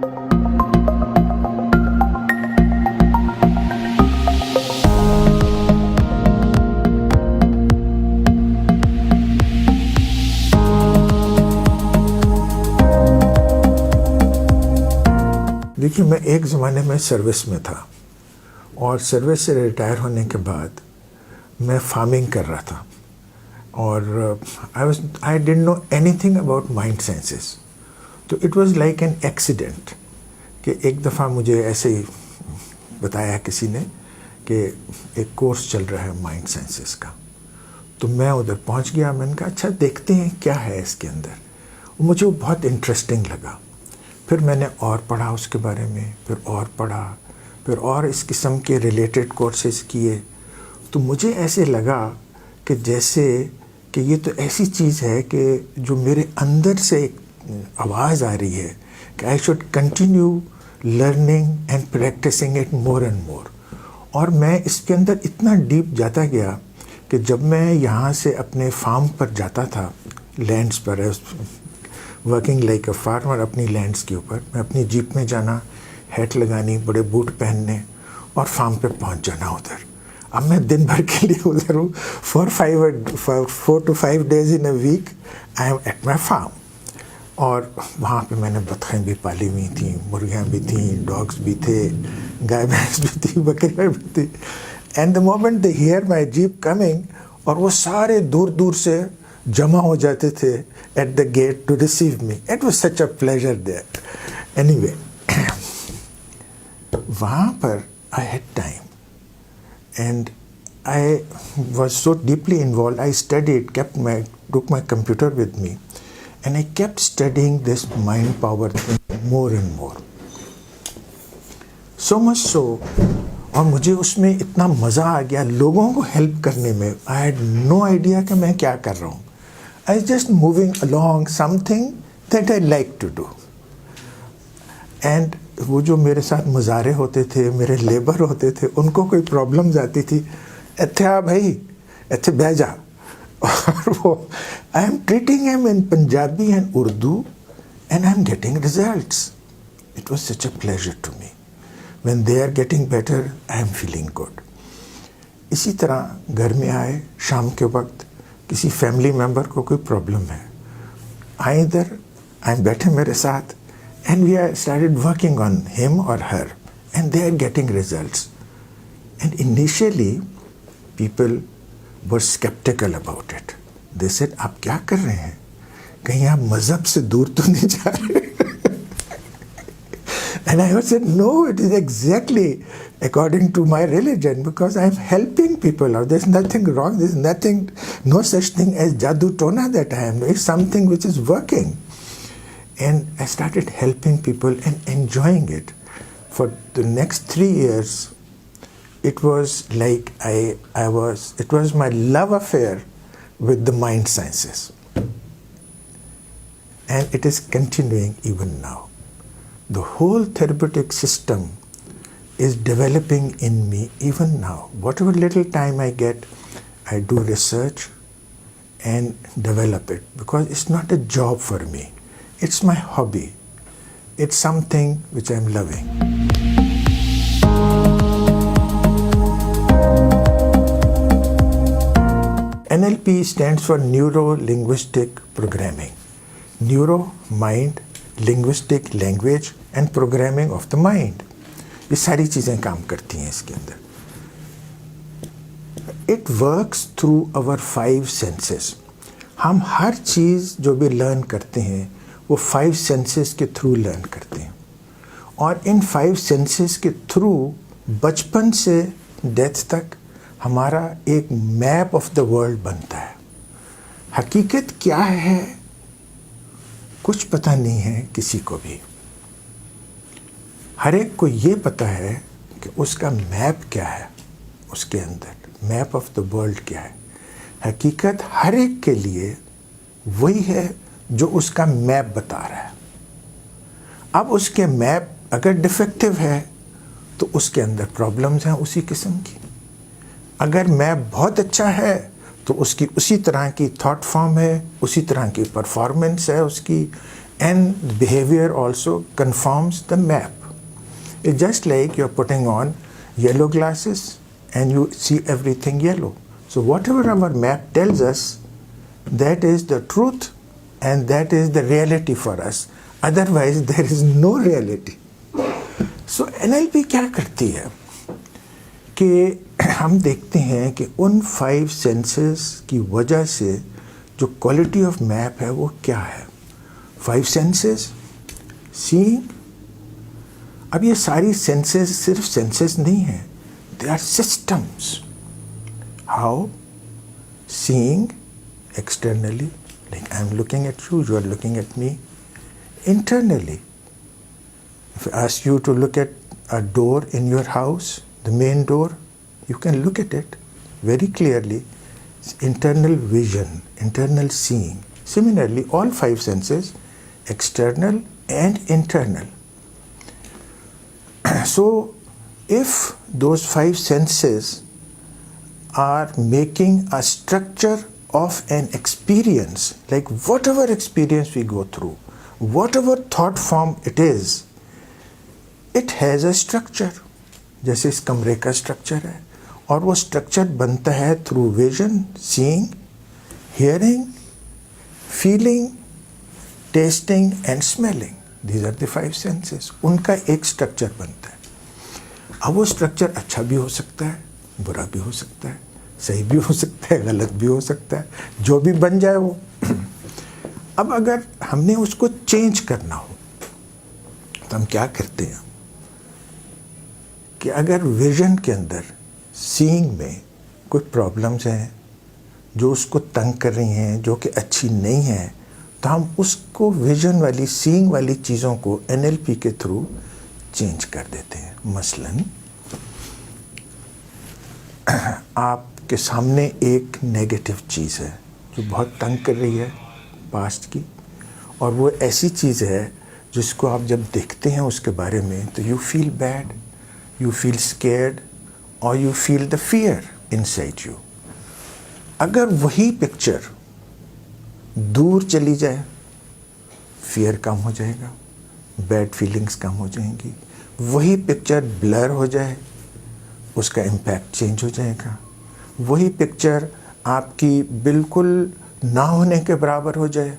देखिए, मैं एक ज़माने में सर्विस में था और सर्विस से रिटायर होने के बाद मैं फार्मिंग कर रहा था और I didn't know anything about mind sciences. तो it was like an accident कि एक दफ़ा मुझे ऐसे ही बताया किसी ने कि एक कोर्स चल रहा है माइंड साइंसेस का। तो मैं उधर पहुंच गया। मैंने कहा अच्छा देखते हैं क्या है इसके अंदर। मुझे वो बहुत इंटरेस्टिंग लगा। फिर मैंने और पढ़ा उसके बारे में, फिर और पढ़ा, फिर और इस किस्म के रिलेटेड कोर्सेज किए। तो मुझे ऐसे लगा कि जैसे कि ये तो ऐसी चीज़ है कि जो मेरे अंदर से आवाज़ आ रही है कि I should continue learning and practising it more and more. और मैं इसके अंदर इतना डीप जाता गया कि जब मैं यहाँ से अपने फार्म पर जाता था, लैंड्स पर, वर्किंग लाइक अ फार्मर अपनी लैंड्स के ऊपर, मैं अपनी जीप में जाना, हैट लगानी, बड़े बूट पहनने और फार्म पे पहुंच जाना उधर। अब मैं दिन भर के लिए उधर हूँ। 4 to 5 days in a week I am at my farm. और वहाँ पे मैंने बतखें भी पाली हुई थी, मुर्गियाँ भी थी, डॉग्स भी थे, गाय भैंस भी थी, बकरियाँ भी थी। And the moment they hear my jeep coming, और वो सारे दूर दूर से जमा हो जाते थे at the gate to receive me. It was such a pleasure there. Anyway, वहाँ पर I had time and I was so deeply involve. I studied, took my computer with me and I kept studying this mind power thing more and more. So much so, और मुझे उसमें इतना मज़ा आ गया लोगों को हेल्प करने में। आई हैड नो आइडिया कि मैं क्या कर रहा हूँ। I just moving along something that I like to do. And वो जो मेरे साथ मुजारे होते थे, मेरे लेबर होते थे, उनको कोई प्रॉब्लम्स आती थी, इत्थे आ भाई, इत्थे बह जा। और वो I am treating him in Punjabi and Urdu and I am getting results. It was such a pleasure to me. When they are getting better, I am feeling good. इसी तरह घर में आए शाम के वक्त, किसी फैमिली मेम्बर को कोई प्रॉब्लम है, आए इधर, आए बैठे मेरे साथ, and we are started working on him or her, and they are getting results. And initially, people were skeptical about it. They said, आप क्या कर रहे हैं? कहीं आप मज़हब से दूर तो नहीं जा रहे? And I said, no, it is exactly according to my religion, because I am helping people out. There's nothing wrong. There's nothing, no such thing as Jadoo Tona that I am. It's something which is working. And I started helping people and enjoying it. For the next 3 years, it was like it was my love affair with the mind sciences. And it is continuing even now. The whole therapeutic system is developing in me even now. Whatever little time I get, I do research and develop it, because it's not a job for me. It's my hobby. It's something which I'm loving. NLP stands for Neuro-Linguistic Programming. Neuro, mind, linguistic, language and programming of the mind. ये सारी चीज़ें काम करती हैं इसके अंदर. It works through our 5 senses. हम हर चीज़ जो भी लर्न करते हैं वो 5 senses के थ्रू लर्न करते हैं, और इन 5 senses के थ्रू बचपन से डेथ तक हमारा एक मैप ऑफ द वर्ल्ड बनता है. हकीकत क्या है कुछ पता नहीं है किसी को भी. हर एक को ये पता है कि उसका मैप क्या है, उसके अंदर मैप ऑफ द वर्ल्ड क्या है. हकीकत हर एक के लिए वही है जो उसका मैप बता रहा है. अब उसके मैप अगर डिफेक्टिव है तो उसके अंदर प्रॉब्लम्स हैं उसी किस्म की. अगर मैप बहुत अच्छा है तो उसकी उसी तरह की थॉट फॉर्म है, उसी तरह की परफॉर्मेंस है उसकी, and behavior also conforms the map. It's just like you're putting on yellow glasses and you see everything yellow. So whatever our map tells us, that is the truth and that is the reality for us. Otherwise there is no reality. So NLP क्या करती है कि हम देखते हैं कि उन 5 senses की वजह से जो क्वालिटी ऑफ मैप है वो क्या है. 5 सेंसेस, सीइंग. अब ये सारी सेंसेस सिर्फ सेंसेस नहीं हैं, they are systems. How? Seeing externally, like I'm looking at you, you are looking at me. Internally, if I ask you to look at a door in your house, the main door, you can look at it very clearly. It's internal vision, internal seeing. Similarly, all 5 senses, external and internal. So if those 5 senses are making a structure of an experience, like whatever experience we go through, whatever thought form it is, it has a structure. जैसे इस कमरे का structure है, और वो structure बनता है through vision, seeing, hearing, feeling, tasting and smelling. These are the 5 senses. उनका एक स्ट्रक्चर बनता है. अब वो स्ट्रक्चर अच्छा भी हो सकता है, बुरा भी हो सकता है, सही भी हो सकता है, गलत भी हो सकता है, जो भी बन जाए वो. अब अगर हमने उसको चेंज करना हो तो हम क्या करते हैं कि अगर विजन के अंदर, सीइंग में कोई प्रॉब्लम्स हैं जो उसको तंग कर रही हैं, जो कि अच्छी नहीं है, तो हम उसको विजन वाली, सीइंग वाली चीज़ों को NLP के थ्रू चेंज कर देते हैं. मसलन आपके सामने एक नेगेटिव चीज़ है जो बहुत तंग कर रही है पास्ट की, और वो ऐसी चीज़ है जिसको आप जब देखते हैं उसके बारे में तो you feel bad, you feel scared, और you feel the fear inside you. अगर वही पिक्चर दूर चली जाए, फियर कम हो जाएगा, बैड फीलिंग्स कम हो जाएंगी. वही पिक्चर ब्लर हो जाए, उसका इम्पैक्ट चेंज हो जाएगा. वही पिक्चर आपकी बिल्कुल ना होने के बराबर हो जाए,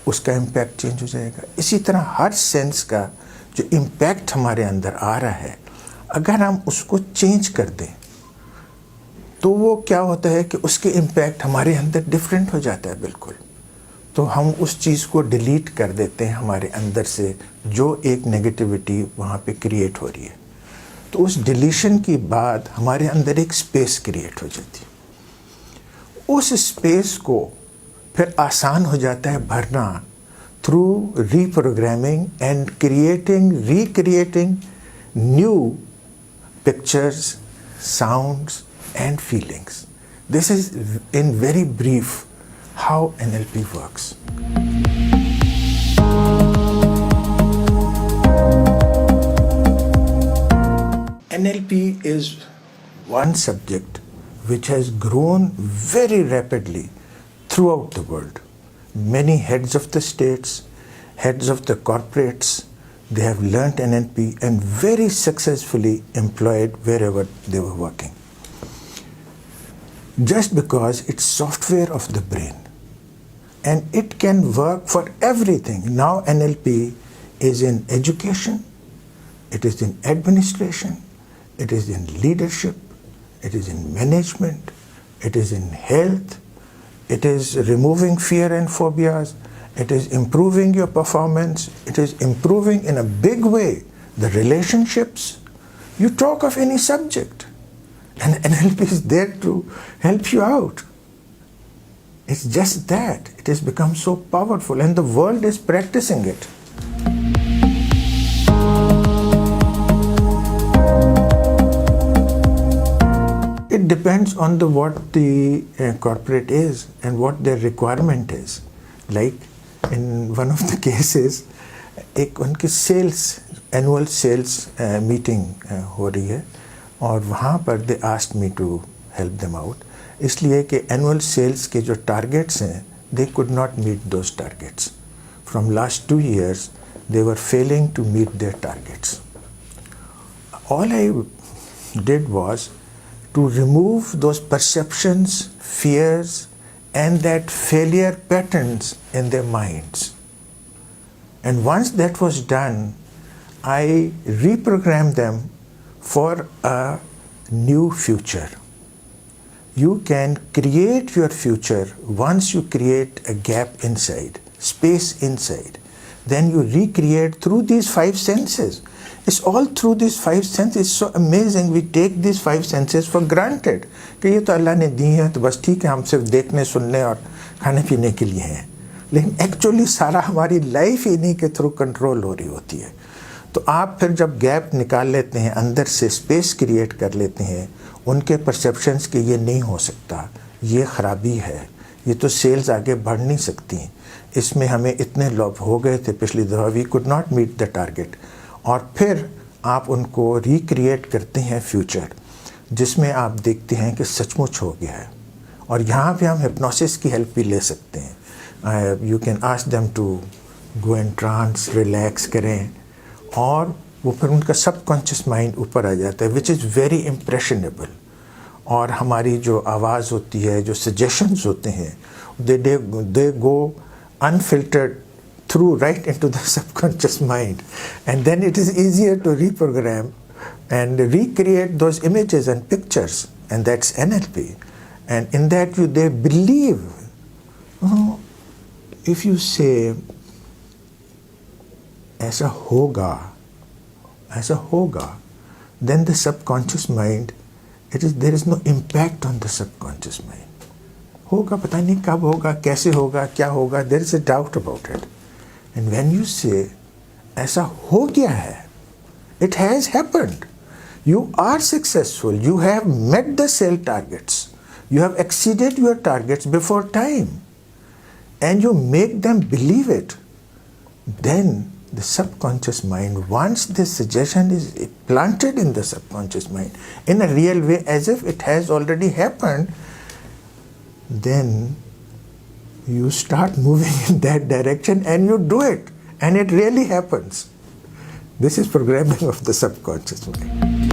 उसका इम्पैक्ट चेंज हो जाएगा. इसी तरह हर सेंस का जो इम्पैक्ट हमारे अंदर आ रहा है, अगर हम उसको चेंज कर दें तो वो क्या होता है कि उसके इम्पैक्ट हमारे अंदर डिफरेंट हो जाता है बिल्कुल. तो हम उस चीज़ को डिलीट कर देते हैं हमारे अंदर से, जो एक नेगेटिविटी वहाँ पे क्रिएट हो रही है. तो उस डिलीशन की बाद हमारे अंदर एक स्पेस क्रिएट हो जाती है. उस स्पेस को फिर आसान हो जाता है भरना through reprogramming and recreating new pictures, sounds and feelings. This is in very brief how NLP works. NLP is one subject which has grown very rapidly throughout the world. Many heads of the states, heads of the corporates, they have learnt NLP and very successfully employed wherever they were working. Just because it's software of the brain and it can work for everything. Now NLP is in education, it is in administration, it is in leadership, it is in management, it is in health, it is removing fear and phobias, it is improving your performance, it is improving in a big way the relationships. You talk of any subject and NLP is there to help you out. It's just that it has become so powerful and the world is practicing it. It depends on what the corporate is and what their requirement is. Like in one of the cases, एक उनकी annual sales meeting हो रही है और वहाँ पर they asked me to help them out. इसलिए कि annual sales के जो targets हैं, they could not meet those targets. from last 2 years, they were failing to meet their targets. All I did was to remove those perceptions, fears, and that failure patterns in their minds. And once that was done, I reprogrammed them for a new future. You can create your future once you create a gap inside, space inside. Then you recreate through these 5 senses. It's all through these 5 senses. It's so amazing. We take these 5 senses for granted. कि ये तो अल्लाह ने दी है तो बस ठीक है, हम सिर्फ देखने, सुनने और खाने पीने के लिए हैं. लेकिन एक्चुअली सारा हमारी लाइफ इन्हीं के थ्रू कंट्रोल हो रही होती है. तो आप फिर जब गैप निकाल लेते हैं, अंदर से स्पेस क्रिएट कर लेते हैं, उनके परसेप्शंस के ये नहीं हो सकता, ये ख़राबी है, ये तो सेल्स आगे बढ़ नहीं सकती, इसमें हमें इतने लॉस हो गए थे पिछली दफ़ा, we could not meet the target. और फिर आप उनको रिक्रिएट करते हैं फ्यूचर, जिसमें आप देखते हैं कि सचमुच हो गया है. और यहाँ पे हम हिप्नोसिस की हेल्प भी ले सकते हैं. You can ask them to go in trance, relax करें, और वो फिर उनका सबकॉन्शियस माइंड ऊपर आ जाता है, विच इज़ वेरी इम्प्रेशनेबल. और हमारी जो आवाज़ होती है, जो सजेशंस होते हैं, दे गो unfiltered through right into the subconscious mind, and then it is easier to reprogram and recreate those images and pictures, and that's NLP. And in that they believe. If you say ऐसा होगा, then the subconscious mind, there is no impact on the subconscious mind. होगा, पता नहीं कब होगा, कैसे होगा, क्या होगा, there is a doubt about it. And when you say ऐसा हो गया है, it has happened, you are successful, you have met the cell targets, you have exceeded your targets before time, and you make them believe it, then the subconscious mind, once this suggestion is planted in the subconscious mind in a real way, as if it has already happened, then you start moving in that direction and you do it, and it really happens. This is programming of the subconscious mind.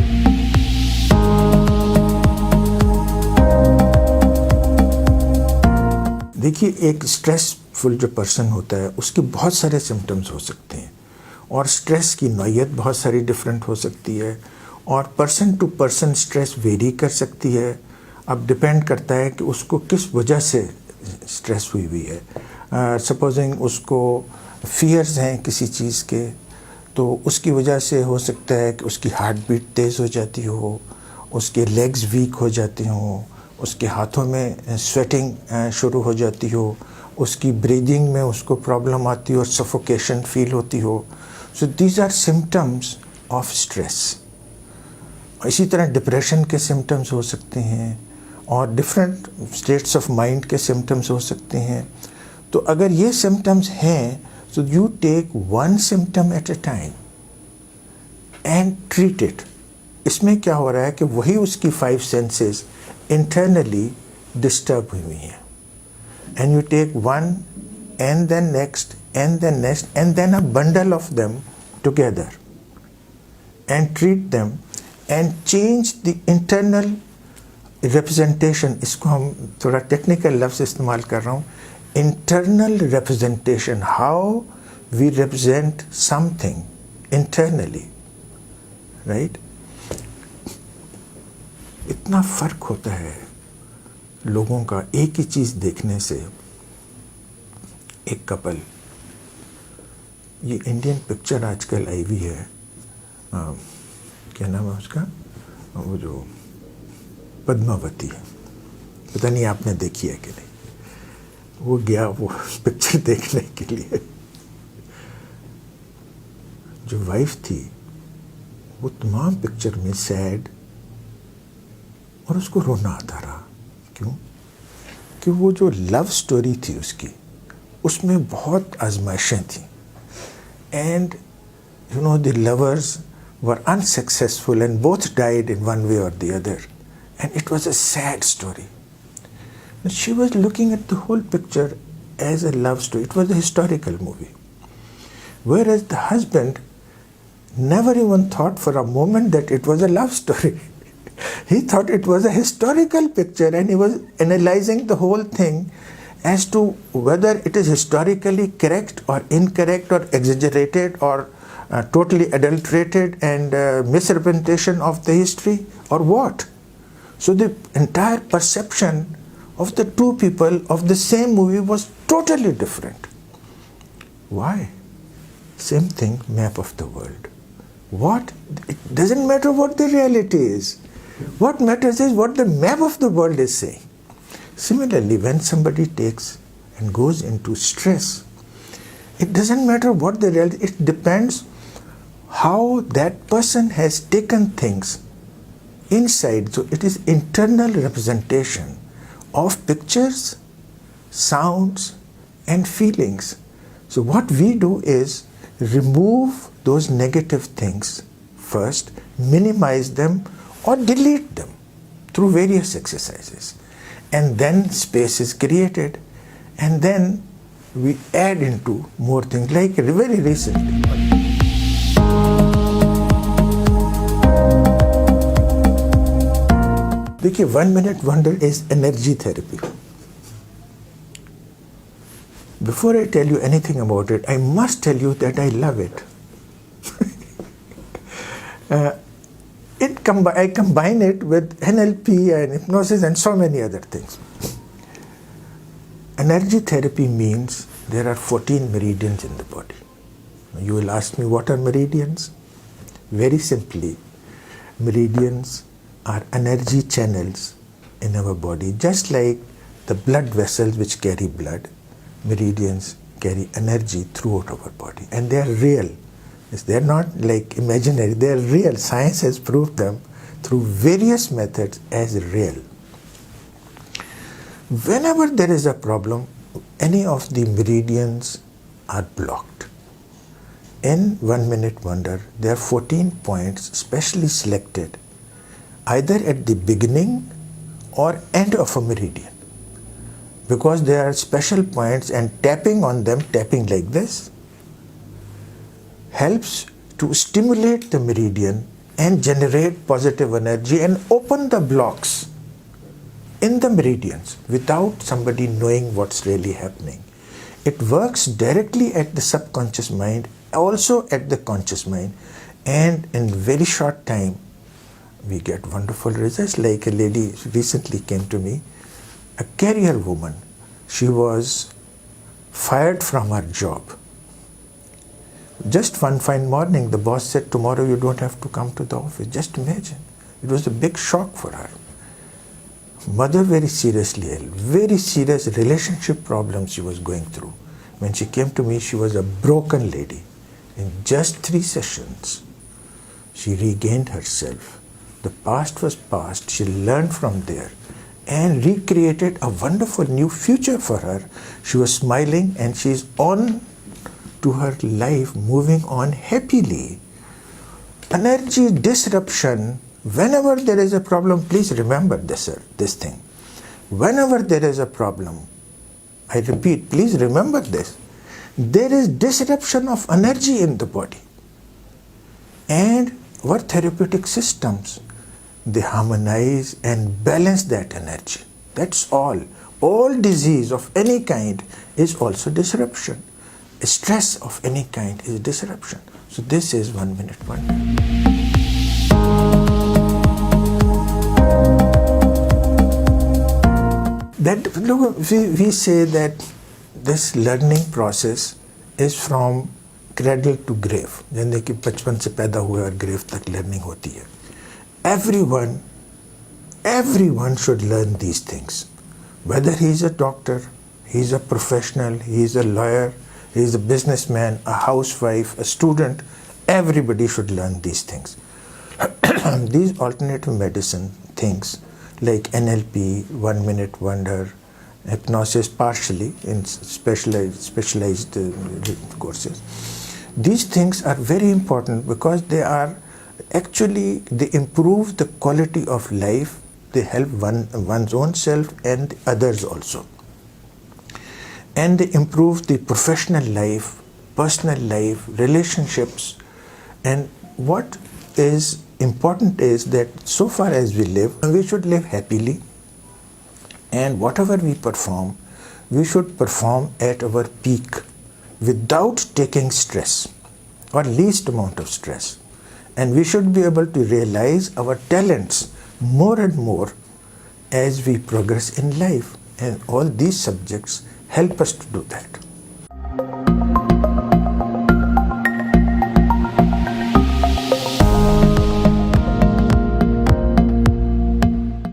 देखिए, एक stressful जो person होता है, उसके बहुत सारे symptoms हो सकते हैं, और स्ट्रेस की नौयत बहुत सारी डिफरेंट हो सकती है, और person to person stress vary कर सकती है. अब डिपेंड करता है कि उसको किस वजह से स्ट्रेस हुई है. सपोजिंग उसको फियर्स हैं किसी चीज़ के, तो उसकी वजह से हो सकता है कि उसकी हार्ट बीट तेज़ हो जाती हो, उसके लेग्स वीक हो जाते हों, उसके हाथों में स्वेटिंग शुरू हो जाती हो, उसकी ब्रीदिंग में उसको प्रॉब्लम आती हो और सफोकेशन फील होती हो. So these are symptoms of stress. इसी तरह डिप्रेशन के सिम्टम्स हो सकते हैं, और डिफरेंट स्टेट्स ऑफ माइंड के सिम्टम्स हो सकते हैं. तो अगर ये सिम्टम्स हैं, so you take one symptom at a time and treat it. इसमें क्या हो रहा है कि वही उसकी 5 senses internally disturb हुई हैं, and you take one and then next and then next and then a bundle of them together and treat them and change the internal representation. इसको हम थोड़ा टेक्निकल लफ्ज़ इस्तेमाल कर रहा हूँ. Internal representation, how we represent something internally, right? इतना फ़र्क होता है लोगों का एक ही चीज़ देखने से. एक कपल, ये इंडियन पिक्चर आजकल आई हुई है, क्या नाम है उसका, वो जो पद्मावती है, पता नहीं आपने देखी है कि नहीं. वो गया वो पिक्चर देखने के लिए, जो वाइफ थी वो तमाम पिक्चर में सैड, और उसको रोना आता रहा. क्यों? कि वो जो लव स्टोरी थी उसकी, उसमें बहुत आजमाइशें थी, and you know the lovers were unsuccessful and both died in one way or the other, and it was a sad story. She was looking at the whole picture as a love story. It was a historical movie. Whereas the husband never even thought for a moment that it was a love story. He thought it was a historical picture, and he was analyzing the whole thing as to whether it is historically correct or incorrect or exaggerated or totally adulterated and misrepresentation of the history or what. So the entire perception of the two people of the same movie was totally different. Why? Same thing, map of the world. What? It doesn't matter what the reality is. What matters is what the map of the world is saying. Similarly, when somebody takes and goes into stress, it doesn't matter what the reality is. It depends how that person has taken things inside. So it is internal representation of pictures, sounds, and feelings. So what we do is remove those negative things first, minimize them or delete them through various exercises. And then space is created, and then we add into more things, like very recently. देखिए 1 minute wonder is energy therapy. Before I tell you anything about it, I must tell you that I love it. I combine it with NLP and hypnosis and so many other things. Energy therapy means there are 14 meridians in the body. You will ask me, what are meridians? Very simply, meridians are energy channels in our body. Just like the blood vessels which carry blood, meridians carry energy throughout our body. And they are real. They're not like imaginary, they're real. Science has proved them through various methods as real. Whenever there is a problem, any of the meridians are blocked. In 1 minute wonder, there are 14 points specially selected either at the beginning or end of a meridian, because there are special points, and tapping on them, tapping like this, helps to stimulate the meridian and generate positive energy and open the blocks in the meridians without somebody knowing what's really happening. It works directly at the subconscious mind, also at the conscious mind, and in very short time we get wonderful results. Like a lady recently came to me, a career woman. She was fired from her job. Just one fine morning, the boss said, tomorrow you don't have to come to the office. Just imagine. It was a big shock for her. Mother very seriously ill, very serious relationship problems she was going through. When she came to me, she was a broken lady. In just 3 sessions, she regained herself. The past was past. She learned from there and recreated a wonderful new future for her. She was smiling, and she is on to her life, moving on happily. Energy disruption, whenever there is a problem, please remember this thing. Whenever there is a problem, I repeat, please remember this. There is disruption of energy in the body. And our therapeutic systems, they harmonize and balance that energy. That's all. All disease of any kind is also disruption. Stress of any kind is disruption. So this is 1 minute wonder. That look, we say that this learning process is from cradle to grave. जैसे कि बचपन से पैदा हुए और grave तक learning होती है. Everyone should learn these things. Whether he is a doctor, he is a professional, he is a lawyer, he is a businessman, a housewife, a student, everybody should learn these things. These alternative medicine things like NLP, 1 minute wonder, hypnosis partially in specialized courses. These things are very important because they improve the quality of life. They help one's own self and others also. And they improve the professional life, personal life, relationships. And what is important is that so far as we live, we should live happily, and whatever we perform, we should perform at our peak without taking stress or least amount of stress. And we should be able to realize our talents more and more as we progress in life. And all these subjects help us to do that.